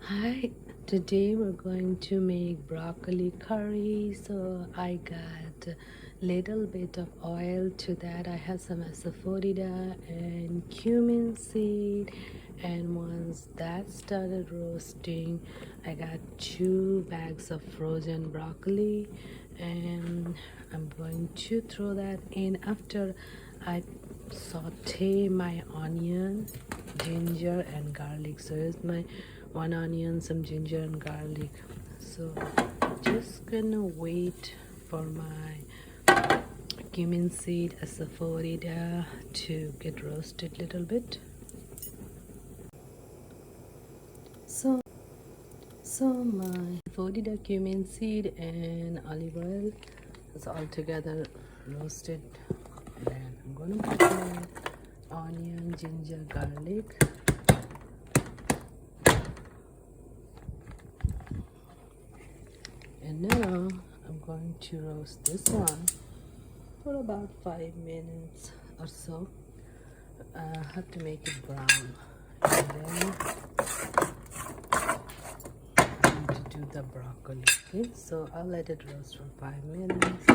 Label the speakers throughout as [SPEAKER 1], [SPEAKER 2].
[SPEAKER 1] Hi, today we're going to make broccoli curry. So I got a little bit of oil. To that I have some asafoetida and cumin seed, and once that started roasting, I got 2 bags of frozen broccoli, and I'm going to throw that in after I saute my onion, ginger and garlic. So here's my 1 onion, some ginger and garlic. So just gonna wait for my cumin seed asafoetida to get roasted a little bit. So my asafoetida, cumin seed and olive oil is all together roasted, and I'm gonna put my onion, ginger, garlic. And now I'm going to roast this one for about 5 minutes or so. I have to make it brown, and then I'm going to do the broccoli. Okay, so I'll let it roast for 5 minutes.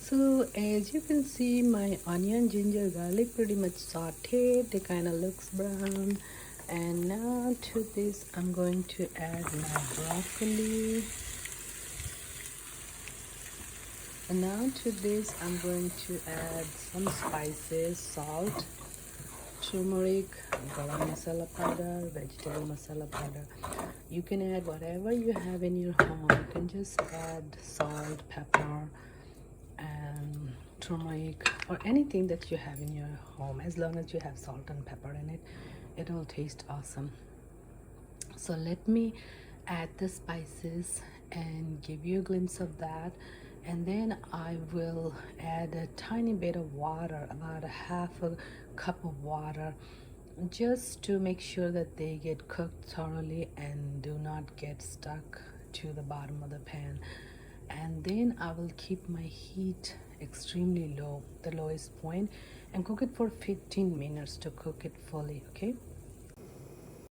[SPEAKER 1] So as you can see, my onion, ginger, garlic pretty much sauteed. It kind of looks brown. And now to this, I'm going to add my broccoli. And now to this, I'm going to add some spices, salt, turmeric, garam masala powder, vegetable masala powder. You can add whatever you have in your home. You can just add salt, pepper, and turmeric, or anything that you have in your home. As long as you have salt and pepper in it, it will taste awesome. So let me add the spices and give you a glimpse of that, and then I will add a tiny bit of water, about a half a cup of water, just to make sure that they get cooked thoroughly and do not get stuck to the bottom of the pan. And then I will keep my heat extremely low, the lowest point, and cook it for 15 minutes to cook it fully. Okay,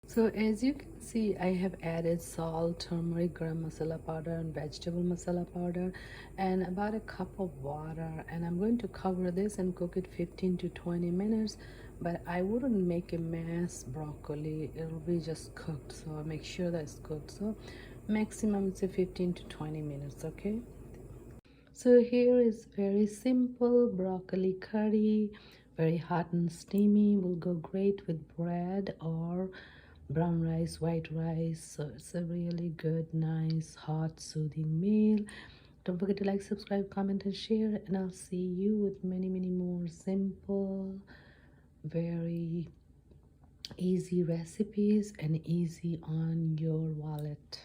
[SPEAKER 1] so as you can see, I have added salt, turmeric, garam masala powder and vegetable masala powder, and about a cup of water, and I'm going to cover this and cook it 15 to 20 minutes. But I wouldn't make a mass broccoli, it'll be just cooked, so make sure that it's cooked. So maximum it's a 15 to 20 minutes. Okay, so here is very simple broccoli curry, very hot and steamy, will go great with bread or brown rice, white rice. So it's a really good, nice, hot, soothing meal. Don't forget to like, subscribe, comment and share, and I'll see you with many more simple, very easy recipes and easy on your wallet.